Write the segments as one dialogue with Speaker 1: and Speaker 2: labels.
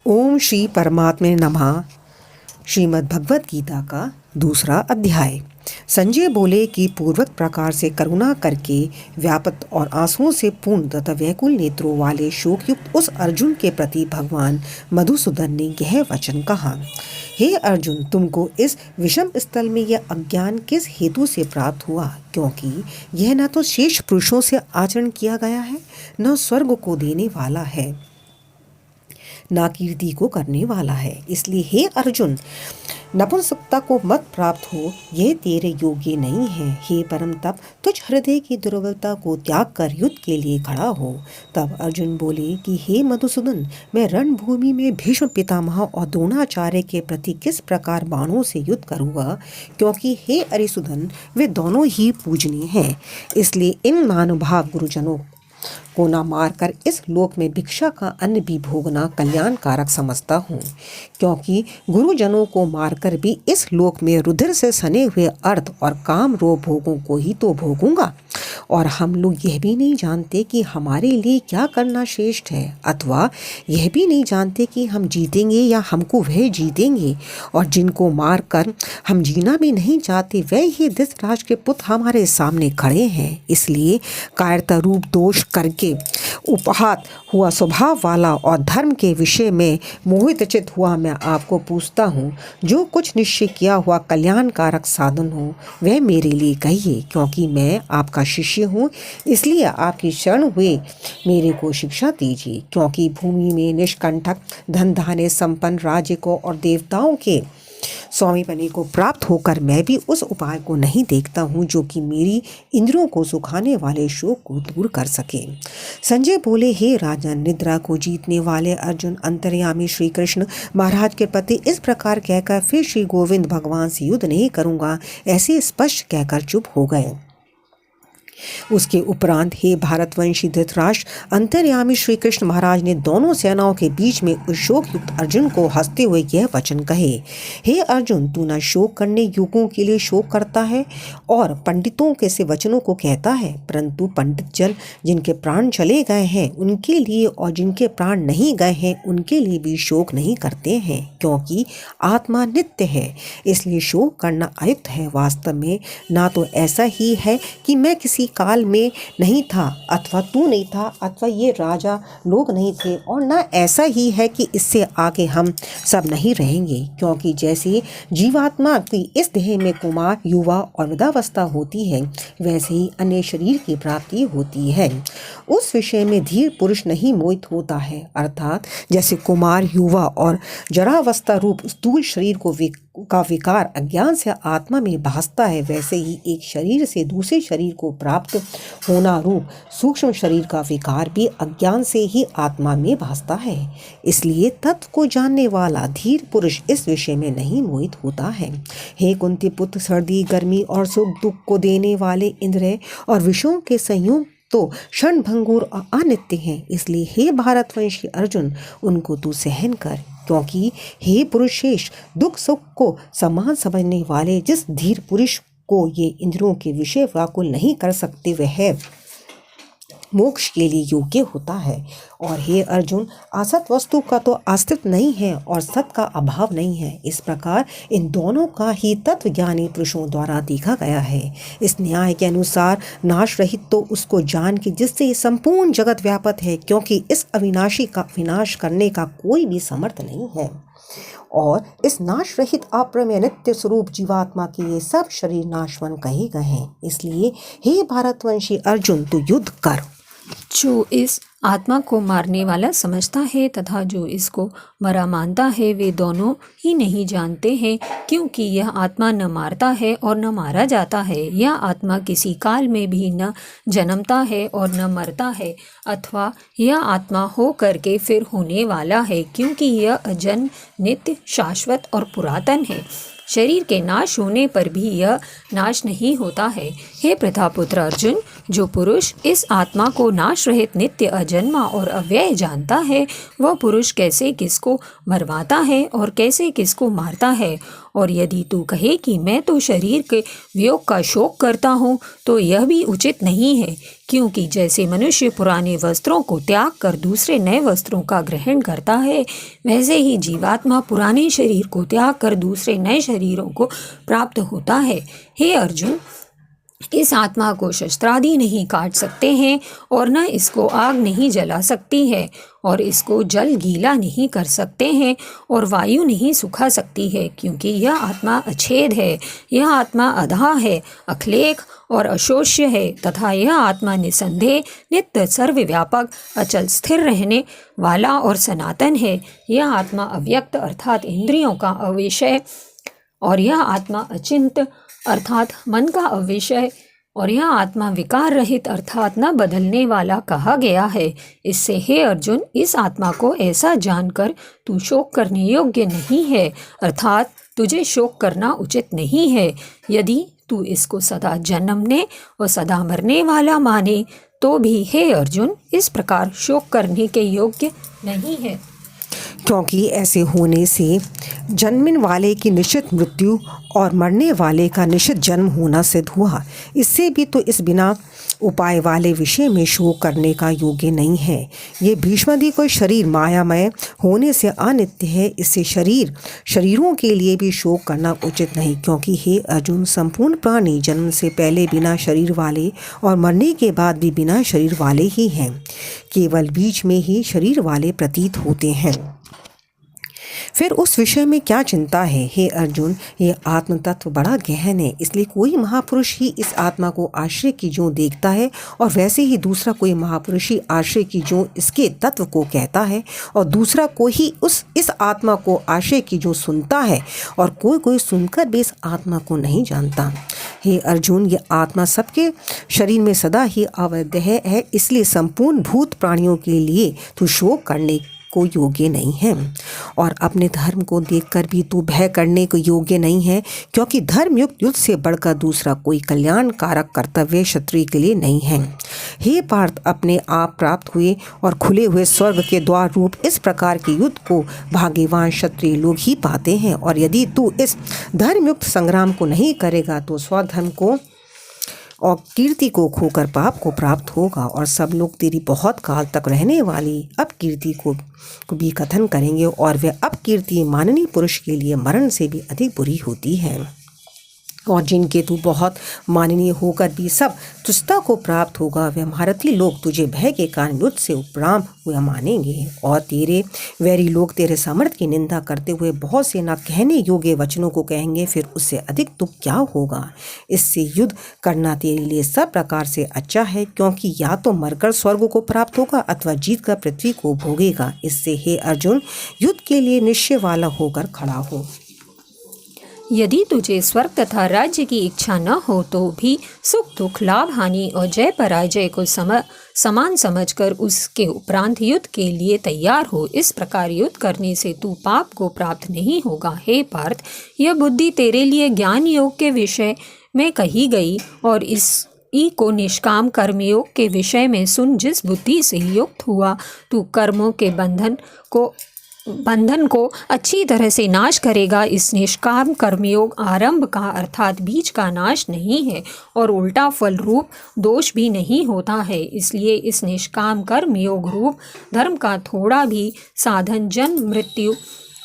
Speaker 1: ओम श्री परमात्मे नमः। श्रीमद् भगवत गीता का दूसरा अध्याय। संजय बोले कि पूर्वक प्रकार से करुणा करके व्यापक और आंसुओं से पूर्ण तथा व्याकुल नेत्रों वाले शोकयुक्त उस अर्जुन के प्रति भगवान मधुसूदन ने यह वचन कहा। हे अर्जुन, तुमको इस विषम स्थल में यह अज्ञान किस हेतु से प्राप्त हुआ? क्योंकि यह न तो शेष पुरुषों से आचरण किया गया है, न स्वर्ग को देने वाला है, ना कीर्ति को करने वाला है। इसलिए हे अर्जुन, नपुंसकता को मत प्राप्त हो, यह तेरे योग्य नहीं है। हे परम तप, तुझ हृदय की दुर्बलता को त्याग कर युद्ध के लिए खड़ा हो। तब अर्जुन बोले कि हे मधुसूदन, मैं रणभूमि में भीष्म पितामह और द्रोणाचार्य के प्रति किस प्रकार बाणों से युद्ध करूँगा? क्योंकि हे अरिसुदन, वे दोनों ही पूजनीय हैं। इसलिए इन महानुभाव गुरुजनों को न मारकर इस लोक में भिक्षा का अन्न भी भोगना कल्याणकारक समझता हूँ। क्योंकि गुरुजनों को मारकर भी इस लोक में रुधिर से सने हुए अर्थ और काम रूप भोगों को ही तो भोगूंगा। और हम लोग यह भी नहीं जानते कि हमारे लिए क्या करना श्रेष्ठ है, अथवा यह भी नहीं जानते कि हम जीतेंगे या हमको वह जीतेंगे। और जिनको मार कर हम जीना भी नहीं चाहते, वह ही धृतराष्ट्र के पुत्र हमारे सामने खड़े हैं। इसलिए कायरता रूप दोष करके उपहात हुआ स्वभाव वाला और धर्म के विषय में मोहित चित हुआ मैं आपको पूछता हूँ, जो कुछ निश्चय किया हुआ कल्याणकारक साधन हो वह मेरे लिए कहिए। क्योंकि मैं आपका शिष्य हूँ, इसलिए आपकी शरण हुए मेरे को शिक्षा दीजिए। क्योंकि भूमि में निष्कंटक धन धान्य संपन्न राज्य को और देवताओं के स्वामी बने को प्राप्त होकर मैं भी उस उपाय को नहीं देखता हूँ जो कि मेरी इंद्रियों को सुखाने वाले शोक को दूर कर सके। संजय बोले, हे राजन, निद्रा को जीतने वाले अर्जुन अंतर्यामी श्री कृष्ण महाराज के प्रति इस प्रकार कहकर फिर श्री गोविंद भगवान से युद्ध नहीं करूँगा ऐसे स्पष्ट कहकर चुप हो गए। उसके उपरांत हे भारतवंशी धृतराष्ट्र, अंतर्यामी श्री कृष्ण महाराज ने दोनों सेनाओं के बीच में उस शोक युक्त अर्जुन को हंसते हुए यह वचन कहे। हे अर्जुन, तू न शोक करने युगों के लिए शोक करता है और पंडितों के से वचनों को कहता है, परंतु पंडित जन जिनके प्राण चले गए हैं उनके लिए और जिनके प्राण नहीं गए हैं उनके लिए भी शोक नहीं करते हैं। क्योंकि आत्मा नित्य है, इसलिए शोक करना अयुक्त है। वास्तव में ना तो ऐसा ही है कि मैं किसी काल में नहीं था, अथवा तू नहीं था, अथवा ये राजा लोग नहीं थे, और ना ऐसा ही है कि इससे आगे हम सब नहीं रहेंगे। क्योंकि जैसे जीवात्मा की इस देह में कुमार, युवा और वृद्धावस्था होती है, वैसे ही अन्य शरीर की प्राप्ति होती है। उस विषय में धीर पुरुष नहीं मोहित होता है। अर्थात जैसे कुमार, युवा और जरावस्था रूप स्थूल शरीर का विकार अज्ञान से आत्मा में भासता है, वैसे ही एक शरीर से दूसरे शरीर को प्राप्त होना रूप सूक्ष्म शरीर का विकार भी अज्ञान से ही आत्मा में भासता है। इसलिए तत्व को जानने वाला धीर पुरुष इस विषय में नहीं मोहित होता है। हे कुंती पुत्र, सर्दी गर्मी और सुख दुख को देने वाले इंद्रिय और विषयों के संयोग तो क्षण भंगुर और अनित्य हैं। इसलिए हे भारतवंशी अर्जुन, उनको तू सहन कर। क्योंकि हे पुरुषेश, दुख सुख को समान समझने वाले जिस धीर पुरुष को ये इंद्रियों के विषय व्याकुल नहीं कर सकते, वह मोक्ष के लिए योग्य होता है। और हे अर्जुन, असत वस्तु का तो अस्तित्व नहीं है और सत का अभाव नहीं है। इस प्रकार इन दोनों का ही तत्व ज्ञानी पुरुषों द्वारा देखा गया है। इस न्याय के अनुसार नाश रहित तो उसको जान के जिससे संपूर्ण जगत व्यापक है, क्योंकि इस अविनाशी का विनाश करने का कोई भी समर्थ नहीं है। और इस नाश रहित अप्रमेय नित्य स्वरूप जीवात्मा के ये सब शरीर नाशवन कहे गए हैं। इसलिए हे भारतवंशी अर्जुन, तू युद्ध कर।
Speaker 2: जो इस आत्मा को मारने वाला समझता है तथा जो इसको मरा मानता है, वे दोनों ही नहीं जानते हैं। क्योंकि यह आत्मा न मारता है और न मारा जाता है। यह आत्मा किसी काल में भी न जन्मता है और न मरता है, अथवा यह आत्मा हो करके फिर होने वाला है। क्योंकि यह अजन्म, नित्य, शाश्वत और पुरातन है। शरीर के नाश होने पर भी यह नाश नहीं होता है। हे प्रतापुत्र अर्जुन, जो पुरुष इस आत्मा को नाश रहित, नित्य, अजन्मा और अव्यय जानता है, वह पुरुष कैसे किसको मरवाता है और कैसे किसको मारता है। और यदि तू कहे कि मैं तो शरीर के वियोग का शोक करता हूँ, तो यह भी उचित नहीं है। क्योंकि जैसे मनुष्य पुराने वस्त्रों को त्याग कर दूसरे नए वस्त्रों का ग्रहण करता है, वैसे ही जीवात्मा पुराने शरीर को त्याग कर दूसरे नए शरीरों को प्राप्त होता है। हे अर्जुन, इस आत्मा को शस्त्रादि नहीं काट सकते हैं और न इसको आग नहीं जला सकती है और इसको जल गीला नहीं कर सकते हैं और वायु नहीं सुखा सकती है, क्योंकि यह आत्मा अछेद है। यह आत्मा अधा है, अखलेख और अशोष्य है तथा यह आत्मा निसंदेह, नित्य, सर्वव्यापक, अचल, स्थिर रहने वाला और सनातन है। यह आत्मा अव्यक्त अर्थात इंद्रियों का अविषय और यह आत्मा अचिंत अर्थात मन का अविषय और यह आत्मा विकार रहित अर्थात न बदलने वाला कहा गया है। इससे हे अर्जुन, इस आत्मा को ऐसा जानकर तू शोक करने योग्य नहीं है, अर्थात तुझे शोक करना उचित नहीं है। यदि तू इसको सदा जन्मने और सदा मरने वाला माने तो भी हे अर्जुन, इस प्रकार शोक करने के योग्य नहीं है,
Speaker 1: क्योंकि ऐसे होने से जन्मने वाले की निश्चित मृत्यु और मरने वाले का निश्चित जन्म होना सिद्ध हुआ। इससे भी तो इस बिना उपाय वाले विषय में शोक करने का योग्य नहीं है। ये भीष्मादि कोई शरीर मायामय होने से अनित्य है, इससे शरीरों के लिए भी शोक करना उचित नहीं, क्योंकि हे अर्जुन, संपूर्ण प्राणी जन्म से पहले बिना शरीर वाले और मरने के बाद भी बिना शरीर वाले ही हैं, केवल बीच में ही शरीर वाले प्रतीत होते हैं। फिर उस विषय में क्या चिंता है? हे अर्जुन, ये आत्म तत्व बड़ा गहन है, इसलिए कोई महापुरुष ही इस आत्मा को आश्रय की जो देखता है और वैसे ही दूसरा कोई महापुरुष ही आश्रय की जो इसके तत्व को कहता है और दूसरा कोई ही इस आत्मा को आश्रय की जो सुनता है और कोई सुनकर भी इस आत्मा को नहीं जानता। हे अर्जुन, ये आत्मा सबके शरीर में सदा ही अवैध है, इसलिए संपूर्ण भूत प्राणियों के लिए तो शोक करने को योग्य नहीं है और अपने धर्म को देखकर भी तू भय करने को योग्य नहीं है, क्योंकि धर्मयुक्त युद्ध से बढ़कर दूसरा कोई कल्याणकारक कर्तव्य क्षत्रिय के लिए नहीं है। हे पार्थ, अपने आप प्राप्त हुए और खुले हुए स्वर्ग के द्वार रूप इस प्रकार के युद्ध को भाग्यवान क्षत्रिय लोग ही पाते हैं, और यदि तू इस धर्मयुक्त संग्राम को नहीं करेगा तो स्वधर्म को और कीर्ति को खोकर पाप को प्राप्त होगा और सब लोग तेरी बहुत काल तक रहने वाली अपकीर्ति को भी कथन करेंगे, और वे अपकीर्ति माननीय पुरुष के लिए मरण से भी अधिक बुरी होती है। और जिनके तू बहुत माननीय होकर भी सब तुष्टता को प्राप्त होगा, वे महारथी लोग तुझे भय के कारण युद्ध से उपराम हुआ मानेंगे, और तेरे वैरी लोग तेरे सामर्थ्य की निंदा करते हुए बहुत से न कहने योग्य वचनों को कहेंगे। फिर उससे अधिक दुख क्या होगा? इससे युद्ध करना तेरे लिए सब प्रकार से अच्छा है, क्योंकि या तो मरकर स्वर्ग को प्राप्त होगा अथवा जीत कर पृथ्वी को भोगेगा। इससे हे अर्जुन, युद्ध के लिए निश्चय वाला होकर खड़ा हो।
Speaker 2: यदि तुझे स्वर्ग तथा राज्य की इच्छा न हो तो भी सुख दुख, लाभ हानि और जय पराजय को समान समझकर उसके उपरांत युद्ध के लिए तैयार हो। इस प्रकार युद्ध करने से तू पाप को प्राप्त नहीं होगा। हे पार्थ, यह बुद्धि तेरे लिए ज्ञान योग के विषय में कही गई और इस को निष्काम कर्मयोग के विषय में सुन। जिस बुद्धि से युक्त हुआ तू कर्मों के बंधन को अच्छी तरह से नाश करेगा। इस निष्काम कर्मयोग आरंभ का अर्थात बीज का नाश नहीं है और उल्टा फल रूप दोष भी नहीं होता है। इसलिए इस निष्काम कर्मयोग रूप धर्म का थोड़ा भी साधन जन्म मृत्यु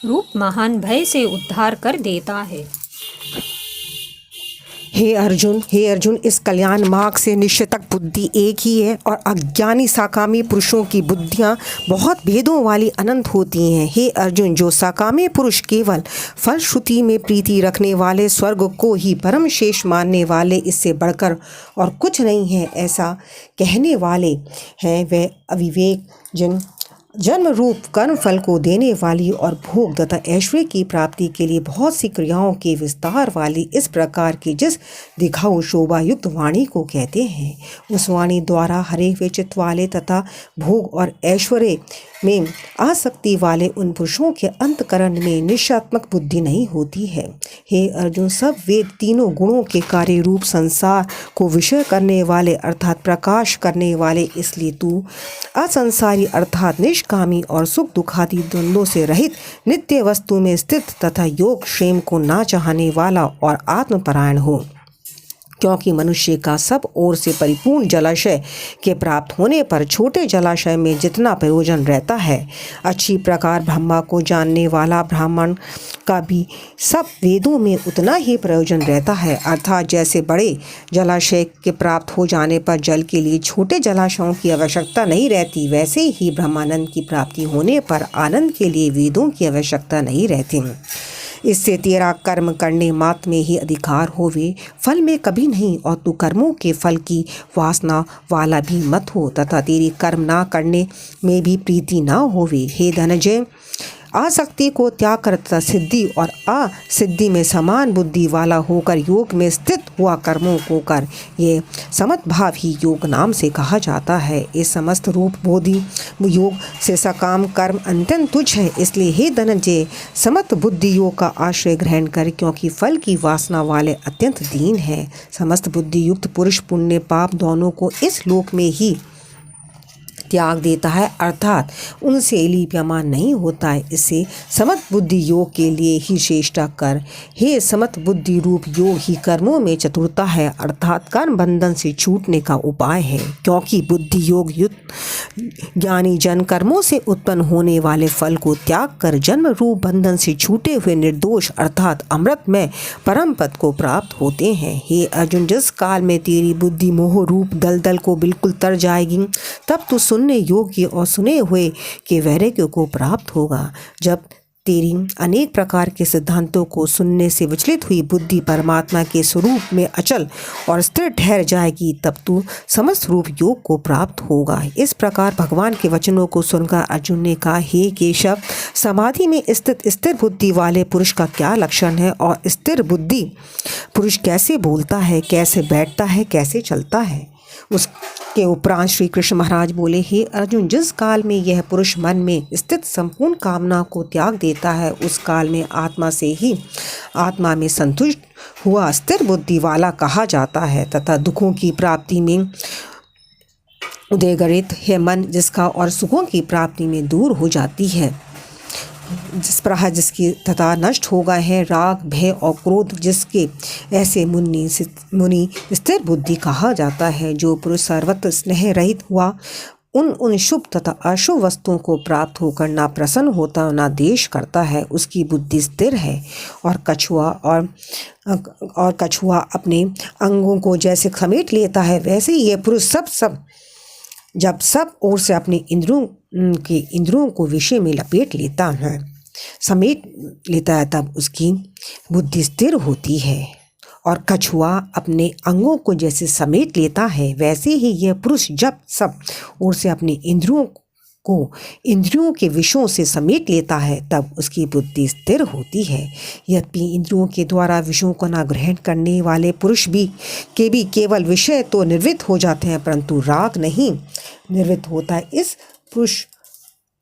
Speaker 2: रूप महान भय से उद्धार कर देता है।
Speaker 1: हे अर्जुन, इस कल्याण मार्ग से निश्चितक बुद्धि एक ही है और अज्ञानी साकामी पुरुषों की बुद्धियाँ बहुत भेदों वाली अनंत होती हैं। हे अर्जुन, जो साकामी पुरुष केवल फलश्रुति में प्रीति रखने वाले, स्वर्ग को ही परम शेष मानने वाले, इससे बढ़कर और कुछ नहीं है ऐसा कहने वाले हैं, वे अविवेक जिन जन्म रूप कर्म फल को देने वाली और भोग तथा ऐश्वर्य की प्राप्ति के लिए बहुत सी क्रियाओं के विस्तार वाली इस प्रकार की जिस दिखाऊ शोभा युक्त वाणी को कहते हैं, उस वाणी द्वारा हरे हुए चित्त वाले तथा भोग और ऐश्वर्य में आसक्ति वाले उन पुरुषों के अंतकरण में निश्चयात्मक बुद्धि नहीं होती है। हे अर्जुन, सब वेद तीनों गुणों के कार्य रूप संसार को विषय करने वाले अर्थात प्रकाश करने वाले, इसलिए तू असंसारी अर्थात निष्कामी और सुख दुखादि द्वंद्वों से रहित नित्य वस्तु में स्थित तथा योग क्षेम को ना चाहने वाला और आत्मपरायण हो, क्योंकि मनुष्य का सब ओर से परिपूर्ण जलाशय के प्राप्त होने पर छोटे जलाशय में जितना प्रयोजन रहता है, अच्छी प्रकार ब्रह्मा को जानने वाला ब्राह्मण का भी सब वेदों में उतना ही प्रयोजन रहता है। अर्थात जैसे बड़े जलाशय के प्राप्त हो जाने पर जल के लिए छोटे जलाशयों की आवश्यकता नहीं रहती, वैसे ही ब्रह्मानंद की प्राप्ति होने पर आनंद के लिए वेदों की आवश्यकता नहीं रहती। इससे तेरा कर्म करने मात्र में ही अधिकार होवे, फल में कभी नहीं, और तू कर्मों के फल की वासना वाला भी मत हो तथा तेरी कर्म ना करने में भी प्रीति ना होवे। हे धनंजय, आसक्ति को त्याग कर तथा सिद्धि और असिद्धि में समान बुद्धि वाला होकर योग में स्थित हुआ कर्मों को कर, ये समत भाव ही योग नाम से कहा जाता है। इस समस्त रूप बोधि योग से सकाम कर्म अत्यंत तुच्छ है। इसलिए हे धनंजय, समत बुद्धि योग का आश्रय ग्रहण कर, क्योंकि फल की वासना वाले अत्यंत दीन है। समस्त बुद्धि युक्त पुरुष पुण्य पाप दोनों को इस लोक में ही त्याग देता है, अर्थात उनसे लिप्यमान नहीं होता है। इससे समत बुद्धि योग के लिए ही चेष्टा कर। हे समत बुद्धि रूप योग ही कर्मों में चतुरता है, अर्थात कर्म बंधन से छूटने का उपाय है। क्योंकि बुद्धि योग युक्त ज्ञानी जन कर्मों से उत्पन्न होने वाले फल को त्याग कर जन्म रूप बंधन से छूटे हुए निर्दोष अर्थात अमृतमय परम पद को प्राप्त होते हैं। हे अर्जुन, जिस काल में तेरी बुद्धि मोह रूप दलदल को बिल्कुल तर जाएगी, तब तो सुनने योग्य और सुने हुए के वैराग्य को प्राप्त होगा। जब तेरी अनेक प्रकार के सिद्धांतों को सुनने से विचलित हुई बुद्धि परमात्मा के स्वरूप में अचल और स्थिर ठहर जाएगी, तब तू समस्त रूप योग को प्राप्त होगा। इस प्रकार भगवान के वचनों को सुनकर अर्जुन ने कहा, हे केशव, समाधि में स्थित स्थिर बुद्धि वाले पुरुष का क्या लक्षण है और स्थिर बुद्धि पुरुष कैसे बोलता है, कैसे बैठता है, कैसे चलता है। उसके उपरांत श्री कृष्ण महाराज बोले, हे अर्जुन, जिस काल में यह पुरुष मन में स्थित संपूर्ण कामना को त्याग देता है, उस काल में आत्मा से ही आत्मा में संतुष्ट हुआ स्थिर बुद्धि वाला कहा जाता है तथा दुखों की प्राप्ति में उदयगरित है मन जिसका और सुखों की प्राप्ति में दूर हो जाती है जिसकी तथा नष्ट हो गए हैं राग भय और क्रोध जिसके, ऐसे मुनि स्थिर बुद्धि कहा जाता है। जो पुरुष सर्वत्र स्नेह रहित हुआ उन शुभ तथा अशुभ वस्तुओं को प्राप्त होकर ना प्रसन्न होता ना द्वेष करता है, उसकी बुद्धि स्थिर है। और कछुआ अपने अंगों को जैसे समेट लेता है, वैसे ही यह पुरुष जब सब ओर से अपने इंद्रियों को विषय में लपेट लेता है, समेट लेता है, तब उसकी बुद्धि स्थिर होती है। और कछुआ अपने अंगों को जैसे समेट लेता है, वैसे ही यह पुरुष जब सब ओर से अपने इंद्रियों के विषयों से समेट लेता है, तब उसकी बुद्धि स्थिर होती है। यद्यपि इंद्रियों के द्वारा विषयों को न ग्रहण करने वाले पुरुष भी केवल विषय तो निर्वृत्त हो जाते हैं, परंतु राग नहीं निर्वृत्त होता है। इस पुरुष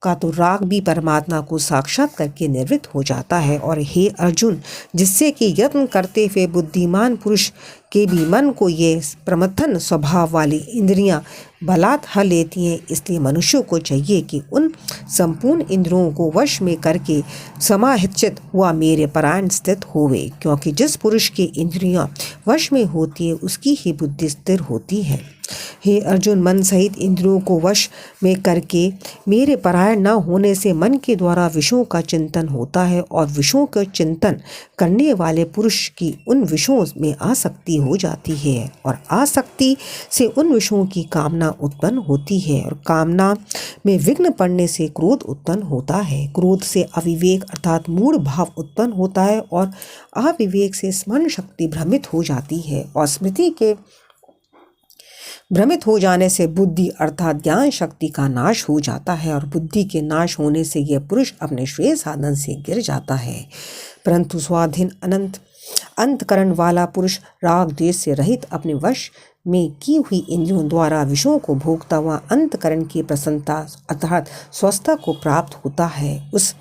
Speaker 1: का तो राग भी परमात्मा को साक्षात करके निवृत्त हो जाता है। और हे अर्जुन, जिससे कि यत्न करते हुए बुद्धिमान पुरुष के भी मन को ये प्रमथन स्वभाव वाली इंद्रियां बलात् हर लेती हैं, इसलिए मनुष्य को चाहिए कि उन संपूर्ण इंद्रियों को वश में करके समाहित हुआ मेरे परायण स्थित होवे। क्योंकि जिस पुरुष की इंद्रियां वश में होती है, उसकी ही बुद्धि स्थिर होती है। हे अर्जुन, मन सहित इंद्रियों को वश में करके मेरे परायण न होने से मन के द्वारा विषयों का चिंतन होता है, और विषयों का चिंतन करने वाले पुरुष की उन विषयों में आसक्ति हो जाती है, और आसक्ति से उन विषयों की कामना उत्पन्न होती है, और कामना में विघ्न पड़ने से क्रोध उत्पन्न होता है। क्रोध से अविवेक अर्थात मूढ़ भाव उत्पन्न होता है, और अविवेक से स्मरण शक्ति भ्रमित हो जाती है, और स्मृति के भ्रमित हो जाने से बुद्धि अर्थात ज्ञान शक्ति का नाश हो जाता है, और बुद्धि के नाश होने से यह पुरुष अपने श्रेय साधन से गिर जाता है। परंतु स्वाधीन अंतकरण वाला पुरुष राग द्वेष से रहित अपने वश में की हुई इंद्रियों द्वारा विषयों को भोगता हुआ अंतकरण की प्रसन्नता अर्थात स्वस्थता को प्राप्त होता है। उस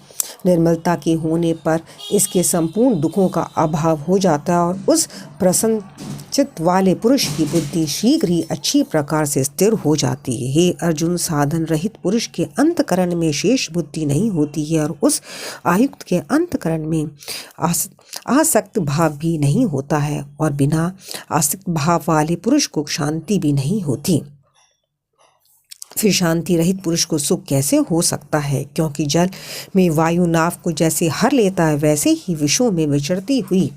Speaker 1: निर्मलता के होने पर इसके संपूर्ण दुखों का अभाव हो जाता है, और उस प्रसन्न चित्त वाले पुरुष की बुद्धि शीघ्र ही अच्छी प्रकार से स्थिर हो जाती है। हे अर्जुन, साधन रहित पुरुष के अंतकरण में शेष बुद्धि नहीं होती है और उस आयुक्त के अंतकरण में आसक्त भाव भी नहीं होता है और बिना आसक्त भाव वाले पुरुष को शांति भी नहीं होती। फिर शांति रहित पुरुष को सुख कैसे हो सकता है? क्योंकि जल में वायु नाव को जैसे हर लेता है, वैसे ही विषयों में विचरती हुई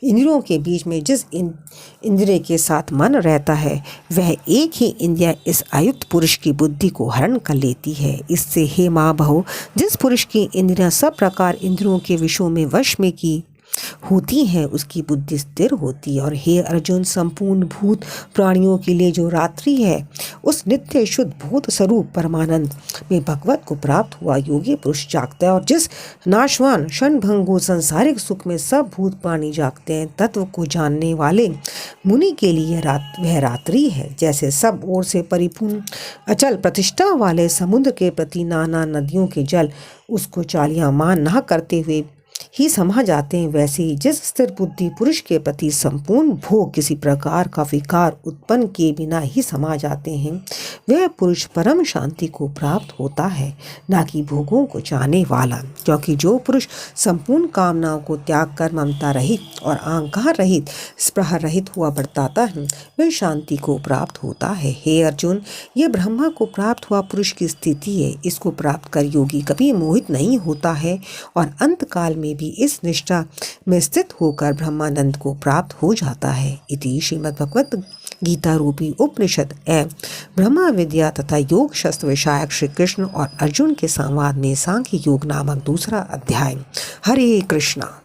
Speaker 1: इंद्रियों के बीच में जिस इंद्रिय के साथ मन रहता है, वह एक ही इंद्रिय इस आयुक्त पुरुष की बुद्धि को हरण कर लेती है। इससे हे माँ बहू, जिस पुरुष की इंद्रियां सब प्रकार इंद्रियों के विषयों में वश में की होती हैं, उसकी बुद्धि स्थिर होती है। और हे अर्जुन, संपूर्ण भूत प्राणियों के लिए जो रात्रि है, उस नित्य शुद्ध भूत स्वरूप परमानंद में भगवत को प्राप्त हुआ योगी पुरुष जागता है। और जिस नाशवान क्षणभंगुर सांसारिक सुख में सब भूत प्राणी जागते हैं, तत्व को जानने वाले मुनि के लिए वह रात्रि है। जैसे सब ओर से परिपूर्ण अचल प्रतिष्ठा वाले समुद्र के प्रति नाना नदियों के जल उसको चालियामान न करते हुए ही समा जाते हैं, वैसे ही जिस स्थिर बुद्धि पुरुष के प्रति संपूर्ण भोग किसी प्रकार का विकार उत्पन्न किए बिना ही समा जाते हैं, वह पुरुष परम शांति को प्राप्त होता है, ना कि भोगों को चाहने वाला। क्योंकि जो पुरुष संपूर्ण कामनाओं को त्याग कर ममता रहित और अहंकार रहित स्पृह रहित हुआ बरताता है, वह शांति को प्राप्त होता है। हे अर्जुन, यह ब्रह्मा को प्राप्त हुआ पुरुष की स्थिति है। इसको प्राप्त कर योगी कभी मोहित नहीं होता है और अंत काल में भी इस निष्ठा में स्थित होकर ब्रह्मानंद को प्राप्त हो जाता है। इति श्रीमद् भगवत गीता रूपी उपनिषद एवं ब्रह्मा विद्या तथा योग शास्त्र विषयक श्री कृष्ण और अर्जुन के संवाद में सांख्य योग नामक दूसरा अध्याय। हरे कृष्णा।